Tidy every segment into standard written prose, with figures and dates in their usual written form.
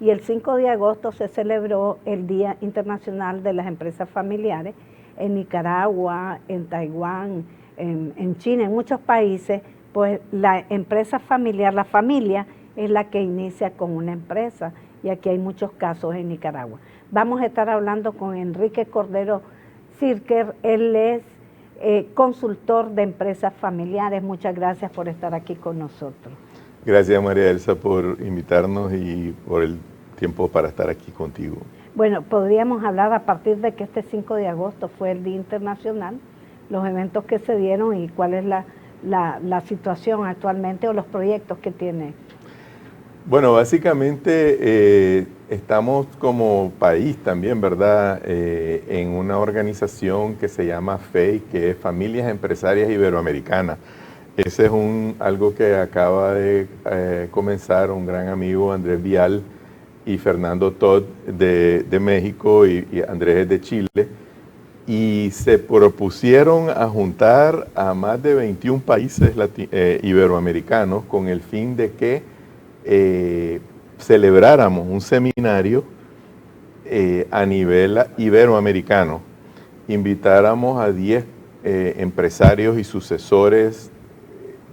y el 5 de agosto se celebró el Día Internacional de las Empresas Familiares en Nicaragua, en Taiwán, en China, en muchos países. Pues la empresa familiar, la familia es la que inicia con una empresa, y aquí hay muchos casos en Nicaragua. Vamos a estar hablando con Enrique Cordero Cirker, él es consultor de empresas familiares. Muchas gracias por estar aquí con nosotros. Gracias, María Elsa, por invitarnos y por el tiempo para estar aquí contigo. Bueno, podríamos hablar a partir de que este 5 de agosto fue el Día Internacional, los eventos que se dieron y cuál es la situación actualmente o los proyectos que tiene. Bueno, básicamente estamos como país también, ¿verdad? En una organización que se llama FEI, que es Familias Empresarias Iberoamericanas. Ese es algo que acaba de comenzar un gran amigo, Andrés Vial, y Fernando Todd de México, y Andrés es de Chile, y se propusieron a juntar a más de 21 países iberoamericanos con el fin de que celebráramos un seminario a nivel iberoamericano, invitáramos a 10 empresarios y sucesores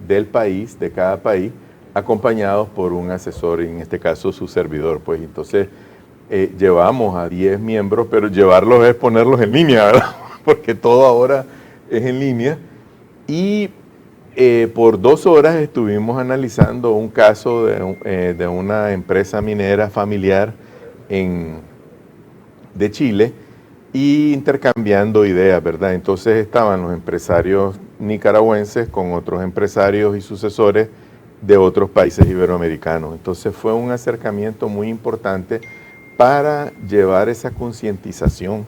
del país, de cada país, acompañados por un asesor, en este caso su servidor. Pues entonces llevamos a 10 miembros, pero llevarlos es ponerlos en línea, ¿verdad? Porque todo ahora es en línea. Y por 2 horas estuvimos analizando un caso de una empresa minera familiar de Chile, y intercambiando ideas, ¿verdad? Entonces estaban los empresarios nicaragüenses con otros empresarios y sucesores de otros países iberoamericanos. Entonces fue un acercamiento muy importante para llevar esa concientización,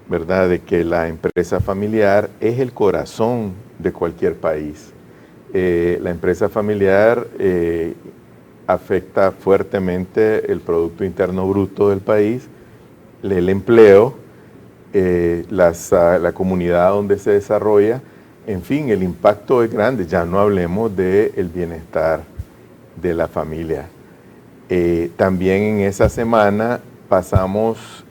¿verdad?, de que la empresa familiar es el corazón de cualquier país. La empresa familiar afecta fuertemente el Producto Interno Bruto del país, el empleo, la comunidad donde se desarrolla, en fin, el impacto es grande. Ya no hablemos del bienestar de la familia. También en esa semana pasamos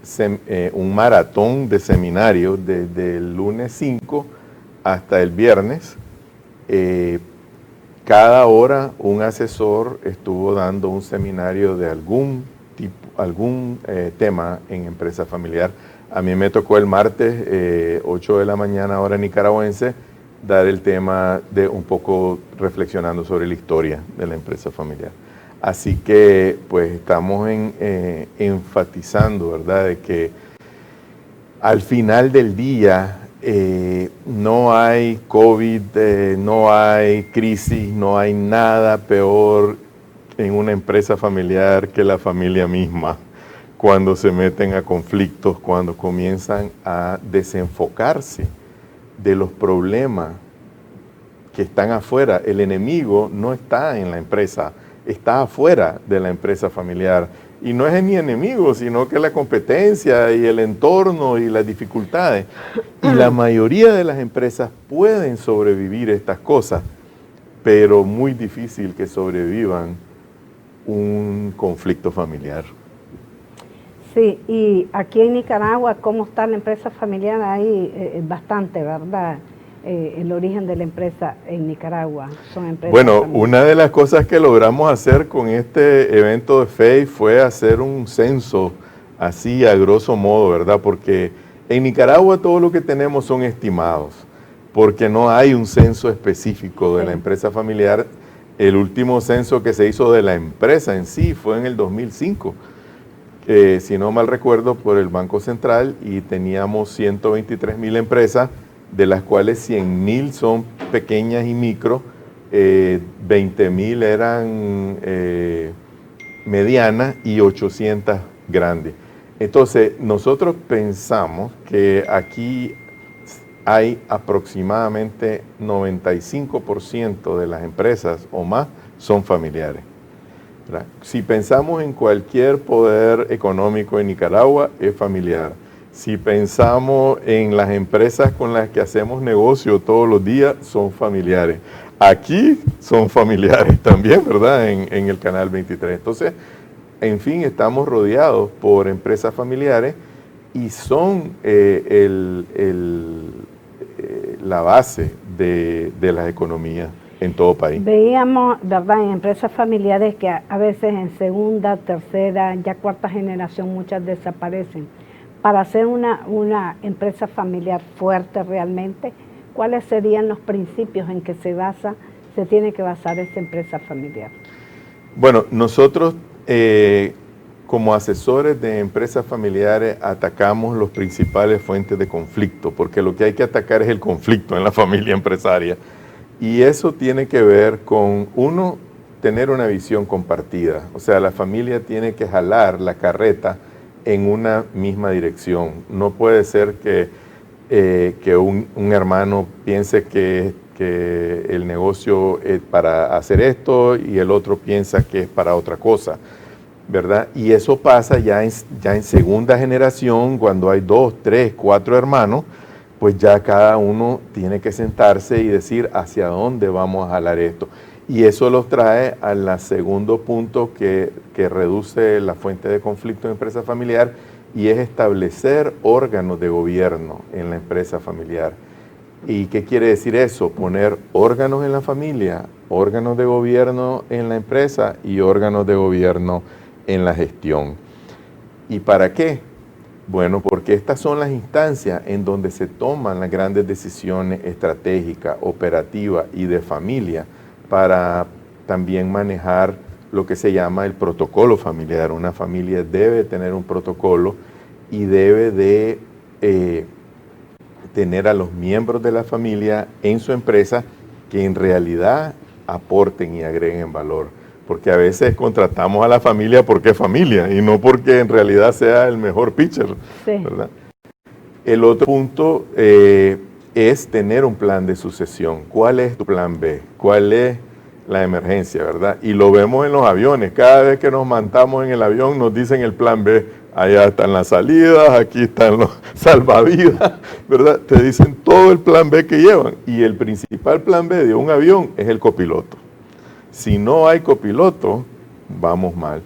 un maratón de seminarios desde el lunes 5 hasta el viernes. Cada hora un asesor estuvo dando un seminario de algún tema en empresa familiar. A mí me tocó el martes, 8 de la mañana, hora nicaragüense, dar el tema de un poco reflexionando sobre la historia de la empresa familiar. Así que pues estamos enfatizando, ¿verdad?, de que al final del día no hay COVID, no hay crisis, no hay nada peor en una empresa familiar que la familia misma, cuando se meten a conflictos, cuando comienzan a desenfocarse de los problemas que están afuera. El enemigo no está en la empresa, está afuera de la empresa familiar. Y no es ni enemigo, sino que la competencia y el entorno y las dificultades. Y la mayoría de las empresas pueden sobrevivir estas cosas, pero muy difícil que sobrevivan un conflicto familiar. Sí, y aquí en Nicaragua, ¿cómo está la empresa familiar? Ahí bastante, ¿verdad? El origen de la empresa en Nicaragua son empresas Bueno, familiares. una de las cosas que logramos hacer con este evento de FEI fue hacer un censo, así a grosso modo, ¿verdad? Porque en Nicaragua todo lo que tenemos son estimados, porque no hay un censo específico de la empresa familiar. El último censo que se hizo de la empresa en sí fue en el 2005, si no mal recuerdo, por el Banco Central, y teníamos 123,000 empresas, de las cuales 100,000 son pequeñas y micro, 20,000 eran medianas y 800 grandes. Entonces, nosotros pensamos que aquí hay aproximadamente 95% de las empresas o más son familiares, ¿verdad? Si pensamos en cualquier poder económico en Nicaragua, es familiar. Si pensamos en las empresas con las que hacemos negocio todos los días, son familiares. Aquí son familiares también, ¿verdad? En el Canal 23. Entonces, en fin, estamos rodeados por empresas familiares y son la base de las economías en todo país. Veíamos, ¿verdad?, en empresas familiares que a veces en segunda, tercera, ya cuarta generación muchas desaparecen. Para hacer una empresa familiar fuerte realmente, ¿cuáles serían los principios en que se tiene que basar esta empresa familiar? Bueno, nosotros como asesores de empresas familiares atacamos los principales fuentes de conflicto, porque lo que hay que atacar es el conflicto en la familia empresaria. Y eso tiene que ver con, uno, tener una visión compartida. O sea, la familia tiene que jalar la carreta en una misma dirección. No puede ser que un hermano piense que el negocio es para hacer esto y el otro piensa que es para otra cosa, ¿verdad? Y eso pasa ya en segunda generación, cuando hay 2, 3, 4 hermanos, pues ya cada uno tiene que sentarse y decir hacia dónde vamos a jalar esto. Y eso los trae al segundo punto que reduce la fuente de conflicto en empresa familiar, y es establecer órganos de gobierno en la empresa familiar. ¿Y qué quiere decir eso? Poner órganos en la familia, órganos de gobierno en la empresa y órganos de gobierno en la gestión. ¿Y para qué? Bueno, porque estas son las instancias en donde se toman las grandes decisiones estratégicas, operativas y de familia para también manejar lo que se llama el protocolo familiar. Una familia debe tener un protocolo y debe de tener a los miembros de la familia en su empresa que en realidad aporten y agreguen valor. Porque a veces contratamos a la familia porque es familia y no porque en realidad sea el mejor pitcher, sí, ¿verdad? El otro punto es tener un plan de sucesión. ¿Cuál es tu plan B? ¿Cuál es la emergencia, verdad? Y lo vemos en los aviones. Cada vez que nos montamos en el avión nos dicen el plan B. Allá están las salidas, aquí están los salvavidas, ¿verdad? Te dicen todo el plan B que llevan. Y el principal plan B de un avión es el copiloto. Si no hay copiloto, vamos mal.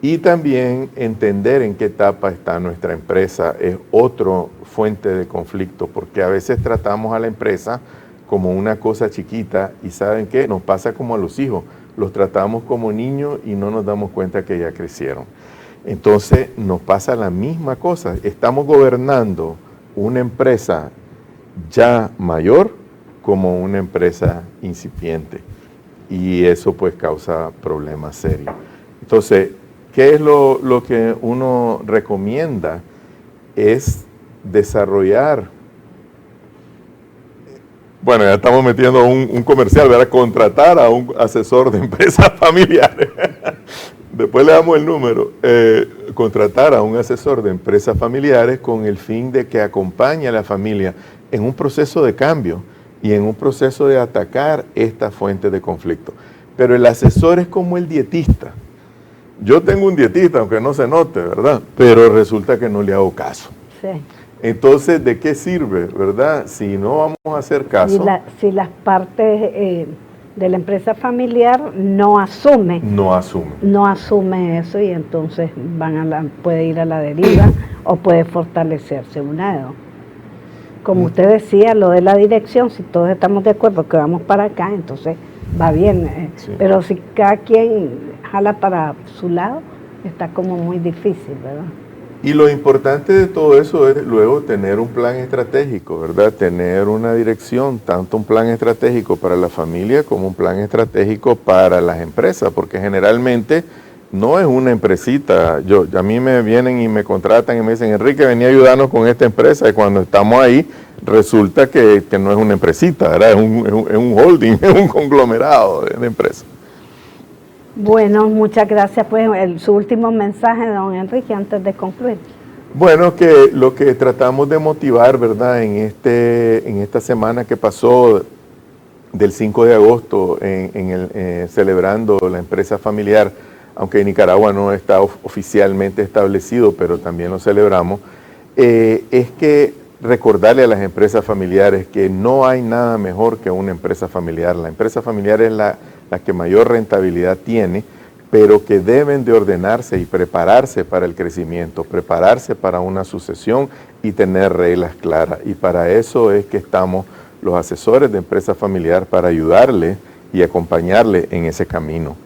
Y también entender en qué etapa está nuestra empresa es otra fuente de conflicto, porque a veces tratamos a la empresa como una cosa chiquita y ¿saben qué? Nos pasa como a los hijos. Los tratamos como niños y no nos damos cuenta que ya crecieron. Entonces nos pasa la misma cosa. Estamos gobernando una empresa ya mayor como una empresa incipiente. Y eso pues causa problemas serios. Entonces, ¿qué es lo que uno recomienda? Es desarrollar, bueno, ya estamos metiendo un comercial, ¿verdad? Contratar a un asesor de empresas familiares. Después le damos el número. Contratar a un asesor de empresas familiares con el fin de que acompañe a la familia en un proceso de cambio y en un proceso de atacar esta fuente de conflicto. Pero el asesor es como el dietista. Yo tengo un dietista, aunque no se note, ¿verdad? Pero resulta que no le hago caso. Sí. Entonces, ¿de qué sirve, verdad? Si no vamos a hacer caso. Si las partes de la empresa familiar no asume eso, y entonces puede ir a la deriva o puede fortalecerse una de dos. Como usted decía, lo de la dirección, si todos estamos de acuerdo que vamos para acá, entonces va bien. Sí. Pero si cada quien jala para su lado, está como muy difícil, ¿verdad? Y lo importante de todo eso es luego tener un plan estratégico, ¿verdad? Tener una dirección, tanto un plan estratégico para la familia como un plan estratégico para las empresas, porque generalmente no es una empresita. A mí me vienen y me contratan y me dicen, Enrique, venía a ayudarnos con esta empresa, y cuando estamos ahí resulta que no es una empresita, ¿verdad? Es un holding, es un conglomerado de empresas. Bueno, muchas gracias. Pues su último mensaje, don Enrique, antes de concluir. Bueno, que lo que tratamos de motivar, ¿verdad? En esta semana que pasó del 5 de agosto, celebrando la empresa familiar, aunque en Nicaragua no está oficialmente establecido, pero también lo celebramos, es que recordarle a las empresas familiares que no hay nada mejor que una empresa familiar. La empresa familiar es la que mayor rentabilidad tiene, pero que deben de ordenarse y prepararse para el crecimiento, prepararse para una sucesión y tener reglas claras. Y para eso es que estamos los asesores de empresa familiar, para ayudarle y acompañarle en ese camino.